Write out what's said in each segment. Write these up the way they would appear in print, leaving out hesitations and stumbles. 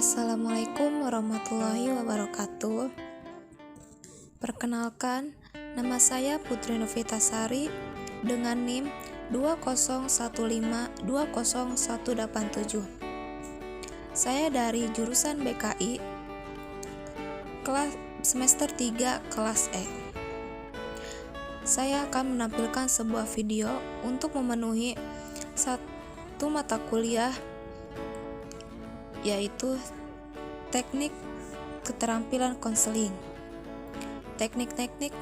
Assalamualaikum warahmatullahi wabarakatuh. Perkenalkan, nama saya Putri Novitasari dengan NIM 201520187. Saya dari jurusan BKI, kelas semester 3 kelas E. Saya akan menampilkan sebuah video untuk memenuhi satu mata kuliah, yaitu teknik keterampilan konseling. Teknik-teknik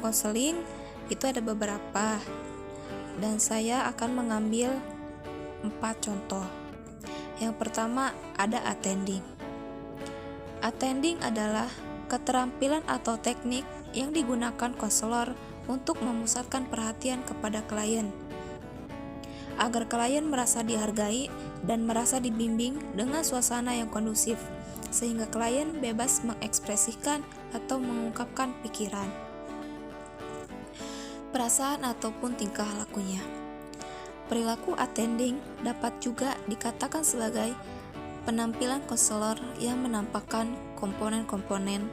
konseling itu ada beberapa, dan saya akan mengambil 4 contoh. Yang pertama ada attending. Attending adalah keterampilan atau teknik yang digunakan konselor untuk memusatkan perhatian kepada klien, agar klien merasa dihargai dan merasa dibimbing dengan suasana yang kondusif, sehingga klien bebas mengekspresikan atau mengungkapkan pikiran, perasaan ataupun tingkah lakunya. Perilaku attending dapat juga dikatakan sebagai penampilan konselor yang menampakkan komponen-komponen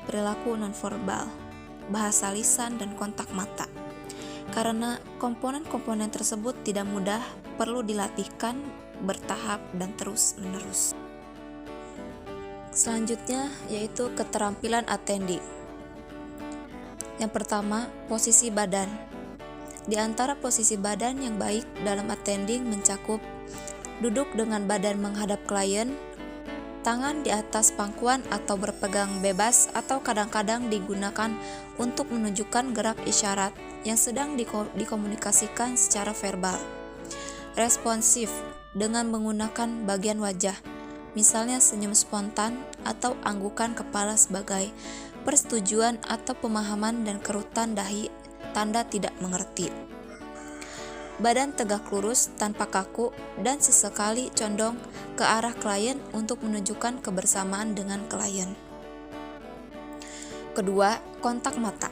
perilaku nonverbal, bahasa lisan, dan kontak mata. Karena komponen-komponen tersebut tidak mudah, perlu dilatihkan bertahap dan terus-menerus. Selanjutnya yaitu keterampilan attending. Yang pertama, posisi badan. Di antara posisi badan yang baik dalam attending mencakup duduk dengan badan menghadap klien, tangan di atas pangkuan atau berpegang bebas, atau kadang-kadang digunakan untuk menunjukkan gerak isyarat yang sedang dikomunikasikan secara verbal. Responsif dengan menggunakan bagian wajah, misalnya senyum spontan atau anggukan kepala sebagai persetujuan atau pemahaman, dan kerutan dahi tanda tidak mengerti. Badan tegak lurus tanpa kaku dan sesekali condong ke arah klien untuk menunjukkan kebersamaan dengan klien. Kedua, kontak mata.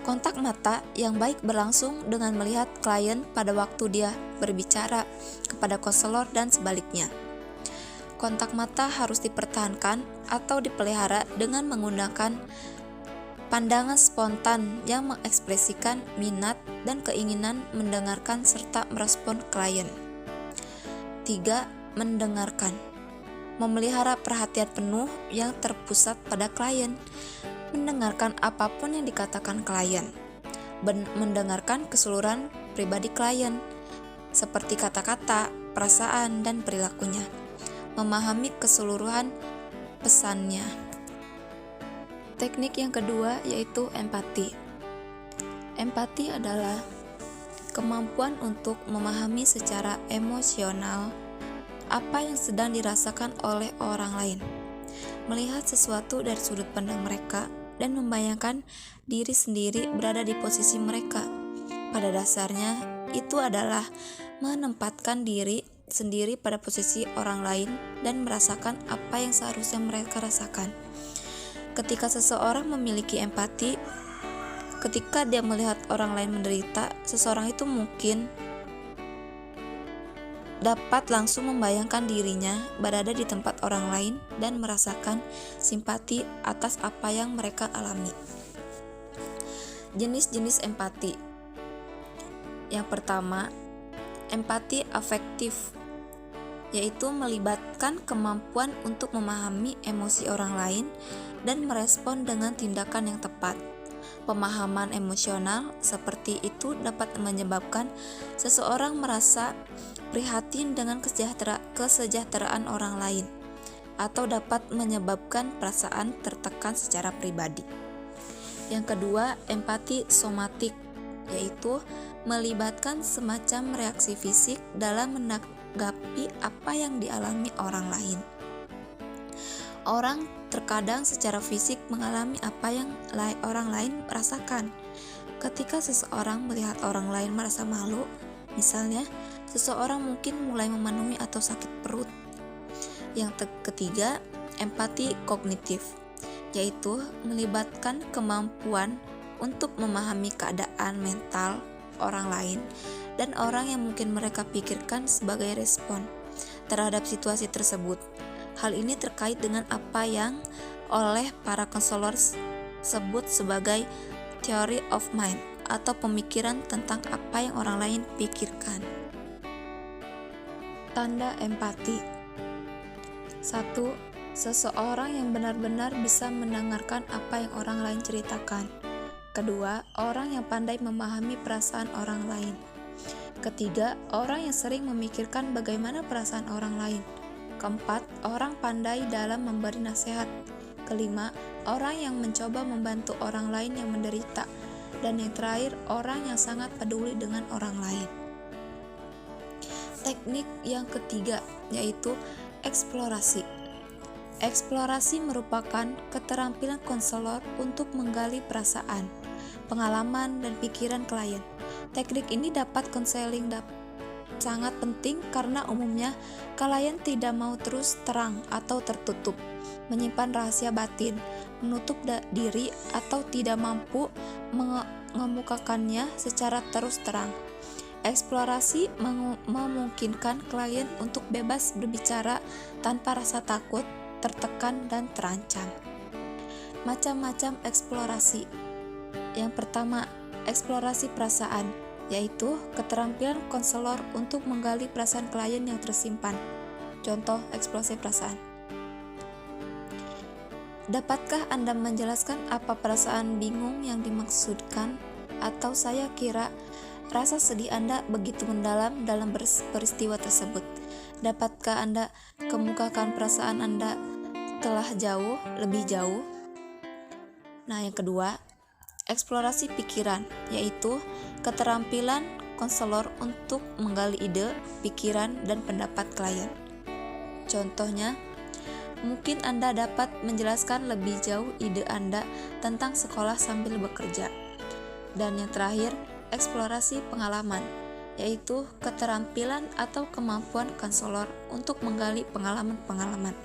Kontak mata yang baik berlangsung dengan melihat klien pada waktu dia berbicara kepada konselor dan sebaliknya. Kontak mata harus dipertahankan atau dipelihara dengan menggunakan pandangan spontan yang mengekspresikan minat dan keinginan mendengarkan serta merespon klien. 3. Mendengarkan. Memelihara perhatian penuh yang terpusat pada klien. Mendengarkan apapun yang dikatakan klien. Mendengarkan keseluruhan pribadi klien, seperti kata-kata, perasaan, dan perilakunya. Memahami keseluruhan pesannya. Teknik yang kedua yaitu empati. Empati adalah kemampuan untuk memahami secara emosional apa yang sedang dirasakan oleh orang lain, melihat sesuatu dari sudut pandang mereka, dan membayangkan diri sendiri berada di posisi mereka. Pada dasarnya, itu adalah menempatkan diri sendiri pada posisi orang lain dan merasakan apa yang seharusnya mereka rasakan. Ketika seseorang memiliki empati, ketika dia melihat orang lain menderita, seseorang itu mungkin dapat langsung membayangkan dirinya berada di tempat orang lain dan merasakan simpati atas apa yang mereka alami. Jenis-jenis empati. Yang pertama, empati afektif, yaitu melibatkan kemampuan untuk memahami emosi orang lain dan merespon dengan tindakan yang tepat. Pemahaman emosional seperti itu dapat menyebabkan seseorang merasa prihatin dengan kesejahteraan orang lain, atau dapat menyebabkan perasaan tertekan secara pribadi. Yang kedua, empati somatik, yaitu melibatkan semacam reaksi fisik dalam menanggapi apa yang dialami orang lain. Orang terkadang secara fisik mengalami apa yang orang lain rasakan. Ketika seseorang melihat orang lain merasa malu, misalnya, seseorang mungkin mulai memenuhi atau sakit perut. Yang ketiga, empati kognitif, yaitu melibatkan kemampuan untuk memahami keadaan mental orang lain dan orang yang mungkin mereka pikirkan sebagai respon. terhadap situasi tersebut. Hal ini terkait dengan apa yang oleh para konselor sebut sebagai theory of mind atau pemikiran tentang apa yang orang lain pikirkan. Tanda empati. 1. Seseorang yang benar-benar bisa mendengarkan apa yang orang lain ceritakan. Kedua, orang yang pandai memahami perasaan orang lain. Ketiga, orang yang sering memikirkan bagaimana perasaan orang lain. Keempat, orang pandai dalam memberi nasihat. Kelima, orang yang mencoba membantu orang lain yang menderita. Dan yang terakhir, orang yang sangat peduli dengan orang lain. Teknik yang ketiga yaitu eksplorasi. Eksplorasi merupakan keterampilan konselor untuk menggali perasaan, pengalaman, dan pikiran klien. Teknik ini dapat konseling sangat penting karena umumnya klien tidak mau terus terang atau tertutup, menyimpan rahasia batin, menutup diri, atau tidak mampu mengemukakannya secara terus terang. Eksplorasi memungkinkan klien untuk bebas berbicara tanpa rasa takut, tertekan, dan terancam. Macam-macam eksplorasi. Yang pertama, eksplorasi perasaan, yaitu keterampilan konselor untuk menggali perasaan klien yang tersimpan. Contoh eksplorasi perasaan. Dapatkah Anda menjelaskan apa perasaan bingung yang dimaksudkan? Atau saya kira rasa sedih Anda begitu mendalam dalam peristiwa tersebut. Dapatkah Anda kemukakan perasaan Anda telah lebih jauh? Nah, yang kedua, eksplorasi pikiran, yaitu keterampilan konselor untuk menggali ide, pikiran, dan pendapat klien. Contohnya, mungkin Anda dapat menjelaskan lebih jauh ide Anda tentang sekolah sambil bekerja. Dan yang terakhir, eksplorasi pengalaman, yaitu keterampilan atau kemampuan konselor untuk menggali pengalaman-pengalaman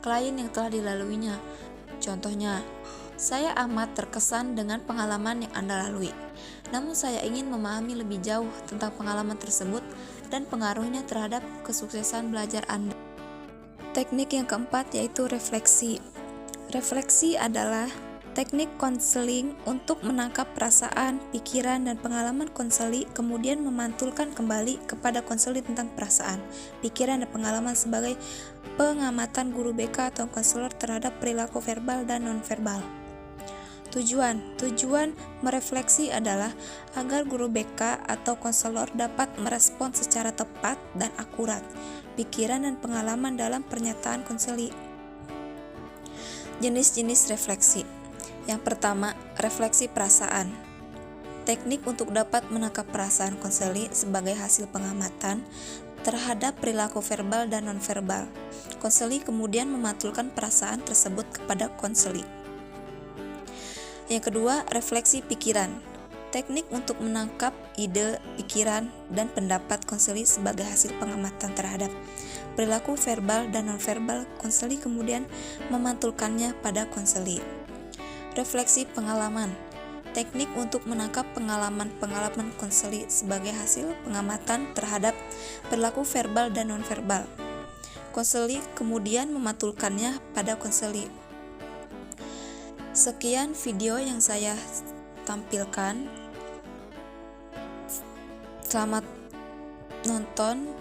klien yang telah dilaluinya. Contohnya, saya amat terkesan dengan pengalaman yang Anda lalui, namun saya ingin memahami lebih jauh tentang pengalaman tersebut dan pengaruhnya terhadap kesuksesan belajar Anda. Teknik yang keempat yaitu refleksi. Refleksi adalah teknik konseling untuk menangkap perasaan, pikiran, dan pengalaman konseli, kemudian memantulkan kembali kepada konseli tentang perasaan, pikiran, dan pengalaman sebagai pengamatan guru BK atau konselor terhadap perilaku verbal dan nonverbal. Tujuan merefleksi adalah agar guru BK atau konselor dapat merespon secara tepat dan akurat pikiran dan pengalaman dalam pernyataan konseli. Jenis-jenis refleksi. Yang pertama, refleksi perasaan. Teknik untuk dapat menangkap perasaan konseli sebagai hasil pengamatan terhadap perilaku verbal dan nonverbal. Konseli kemudian memantulkan perasaan tersebut kepada konseli. Yang kedua, refleksi pikiran. Teknik untuk menangkap ide, pikiran, dan pendapat konseli sebagai hasil pengamatan terhadap perilaku verbal dan nonverbal. Konseli kemudian memantulkannya pada konseli. Refleksi pengalaman. Teknik untuk menangkap pengalaman konseli sebagai hasil pengamatan terhadap perilaku verbal dan nonverbal. Konseli kemudian memantulkannya pada konseli. Sekian video yang saya tampilkan. Selamat nonton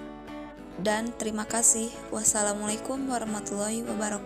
dan terima kasih. Wassalamualaikum warahmatullahi wabarakatuh.